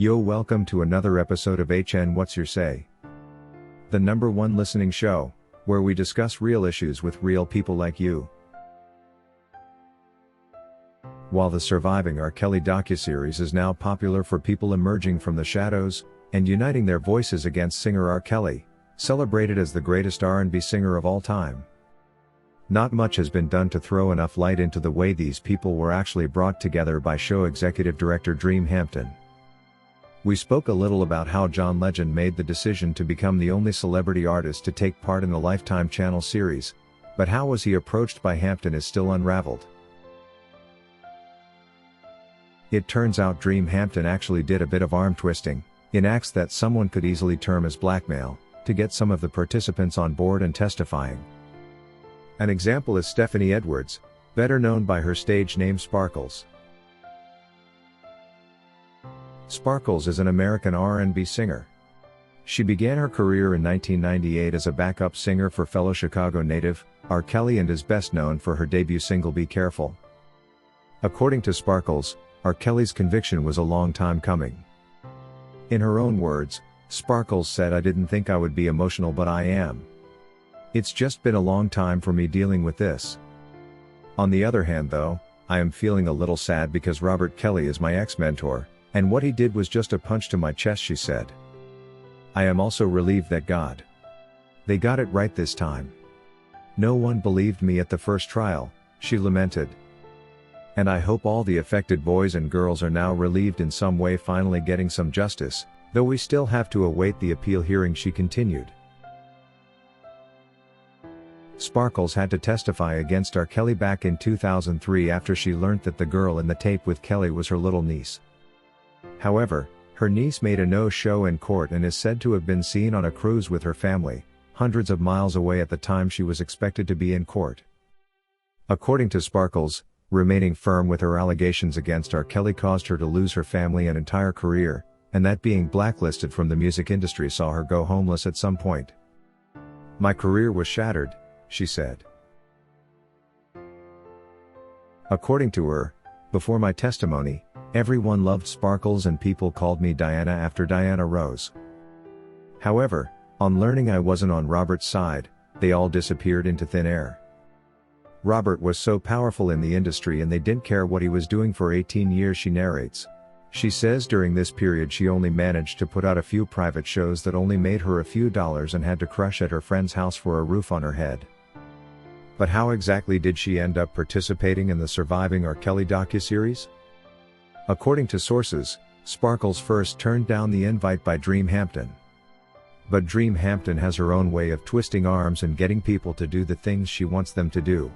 Yo, welcome to another episode of HN What's Your Say? The #1 listening show, where we discuss real issues with real people like you. While the Surviving R. Kelly docuseries is now popular for people emerging from the shadows and uniting their voices against singer R. Kelly, celebrated as the greatest R&B singer of all time, not much has been done to throw enough light into the way these people were actually brought together by show executive director Hampton. We spoke a little about how John Legend made the decision to become the only celebrity artist to take part in the Lifetime channel series, but how was he approached by Hampton is still unraveled. It turns out Hampton actually did a bit of arm twisting, in acts that someone could easily term as blackmail, to get some of the participants on board and testifying. An example is Stephanie Edwards, better known by her stage name Sparkles. Sparkles is an American R&B singer. She began her career in 1998 as a backup singer for fellow Chicago native, R. Kelly, and is best known for her debut single Be Careful. According to Sparkles, R. Kelly's conviction was a long time coming. In her own words, Sparkles said, "I didn't think I would be emotional, but I am. It's just been a long time for me dealing with this. On the other hand though, I am feeling a little sad because Robert Kelly is my ex-mentor, and what he did was just a punch to my chest," she said. "I am also relieved that they got it right this time. No one believed me at the first trial," she lamented. "And I hope all the affected boys and girls are now relieved in some way, finally getting some justice, though we still have to await the appeal hearing," she continued. Sparkles had to testify against R. Kelly back in 2003 after she learned that the girl in the tape with Kelly was her little niece. However, her niece made a no-show in court and is said to have been seen on a cruise with her family, hundreds of miles away at the time she was expected to be in court. According to Sparkles, remaining firm with her allegations against R. Kelly caused her to lose her family and entire career, and that being blacklisted from the music industry saw her go homeless at some point. "My career was shattered," she said. According to her, "Before my testimony, everyone loved Sparkles and people called me Diana after Diana Rose. However, on learning I wasn't on Robert's side, they all disappeared into thin air. Robert was so powerful in the industry and they didn't care what he was doing for 18 years," she narrates. She says during this period she only managed to put out a few private shows that only made her a few dollars and had to crush at her friend's house for a roof on her head. But how exactly did she end up participating in the Surviving R. Kelly docuseries? According to sources, Sparkles first turned down the invite by Hampton. But Hampton has her own way of twisting arms and getting people to do the things she wants them to do.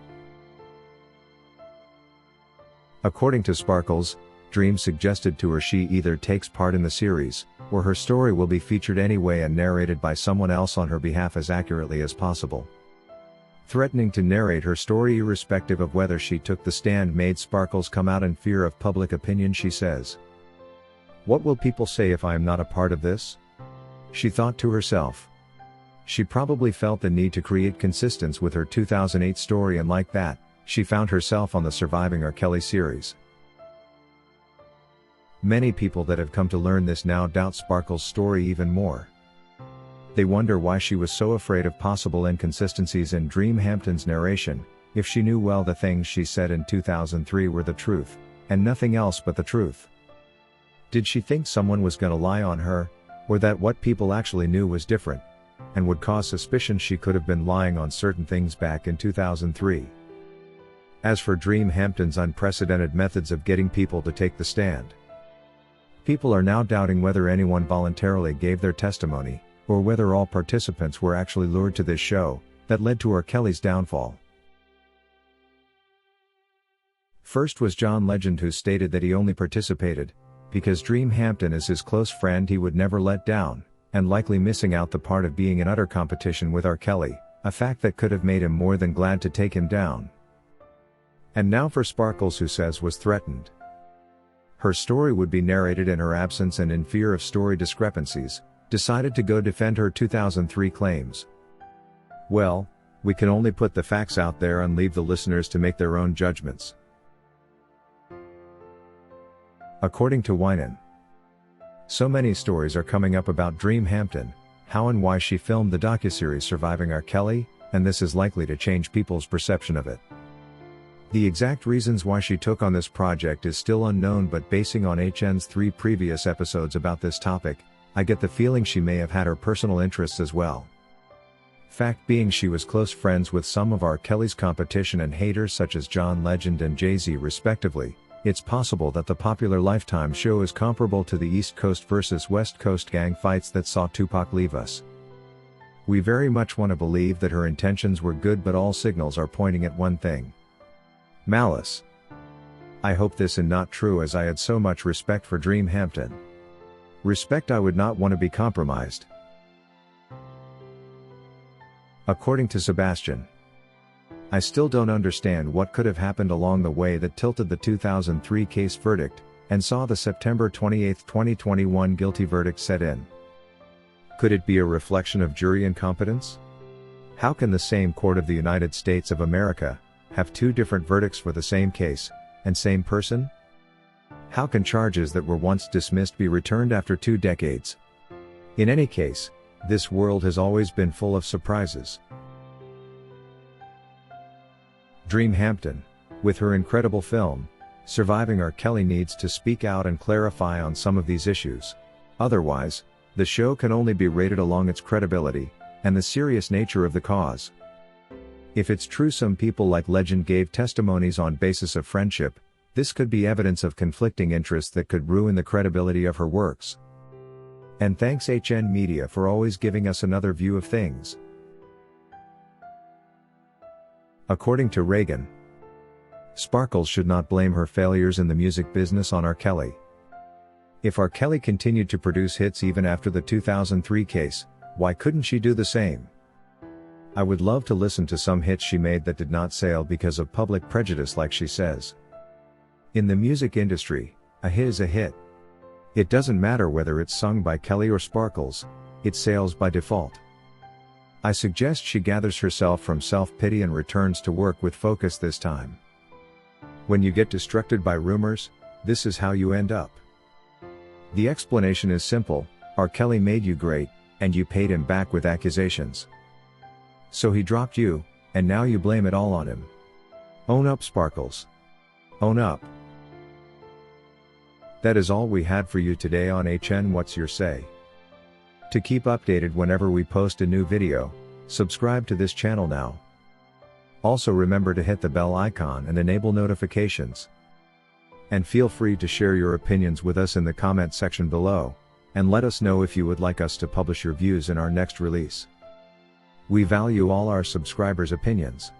According to Sparkles, suggested to her she either takes part in the series, or her story will be featured anyway and narrated by someone else on her behalf as accurately as possible. Threatening to narrate her story irrespective of whether she took the stand made Sparkles come out in fear of public opinion, she says. "What will people say if I am not a part of this?" she thought to herself. She probably felt the need to create consistency with her 2008 story, and like that, she found herself on the Surviving R. Kelly series. Many people that have come to learn this now doubt Sparkles' story even more. They wonder why she was so afraid of possible inconsistencies in Hampton's narration, if she knew well the things she said in 2003 were the truth, and nothing else but the truth. Did she think someone was gonna lie on her, or that what people actually knew was different, and would cause suspicion she could have been lying on certain things back in 2003? As for Hampton's unprecedented methods of getting people to take the stand, people are now doubting whether anyone voluntarily gave their testimony, or whether all participants were actually lured to this show, that led to R. Kelly's downfall. First was John Legend, who stated that he only participated because Hampton is his close friend he would never let down, and likely missing out the part of being in utter competition with R. Kelly, a fact that could have made him more than glad to take him down. And now for Sparkles, who says was threatened. Her story would be narrated in her absence and in fear of story discrepancies, decided to go defend her 2003 claims. Well, we can only put the facts out there and leave the listeners to make their own judgments. According to Winan, So many stories are coming up about Dream Hampton, how and why she filmed the docuseries Surviving R. Kelly, and this is likely to change people's perception of it. The exact reasons why she took on this project is still unknown, but basing on HN's 3 previous episodes about this topic, I get the feeling she may have had her personal interests as well. Fact being, she was close friends with some of R. Kelly's competition and haters such as John Legend and Jay-Z respectively. It's possible that the popular Lifetime show is comparable to the East Coast versus West Coast gang fights that saw Tupac leave us. We very much want to believe that her intentions were good, but all signals are pointing at one thing: malice. I hope this is not true, as I had so much respect for Dream Hampton. Respect I would not want to be compromised. According to Sebastian, I still don't understand what could have happened along the way that tilted the 2003 case verdict, and saw the September 28, 2021 guilty verdict set in. Could it be a reflection of jury incompetence? How can the same court of the United States of America have 2 different verdicts for the same case, and same person? How can charges that were once dismissed be returned after 2 decades? In any case, this world has always been full of surprises. Dream Hampton, with her incredible film, Surviving R. Kelly, needs to speak out and clarify on some of these issues. Otherwise, the show can only be rated along its credibility, and the serious nature of the cause. If it's true some people like Legend gave testimonies on basis of friendship, this could be evidence of conflicting interests that could ruin the credibility of her works. And thanks HN Media for always giving us another view of things. According to Reagan, Sparkles should not blame her failures in the music business on R. Kelly. If R. Kelly continued to produce hits even after the 2003 case, why couldn't she do the same? I would love to listen to some hits she made that did not sail because of public prejudice, like she says. In the music industry, a hit is a hit. It doesn't matter whether it's sung by Kelly or Sparkles, it sails by default. I suggest she gathers herself from self-pity and returns to work with focus this time. When you get distracted by rumors, this is how you end up. The explanation is simple: R. Kelly made you great, and you paid him back with accusations. So he dropped you, and now you blame it all on him. Own up, Sparkles. Own up. That is all we had for you today on HN What's Your Say? To keep updated whenever we post a new video, subscribe to this channel now. Also remember to hit the bell icon and enable notifications. And feel free to share your opinions with us in the comment section below, and let us know if you would like us to publish your views in our next release. We value all our subscribers' opinions.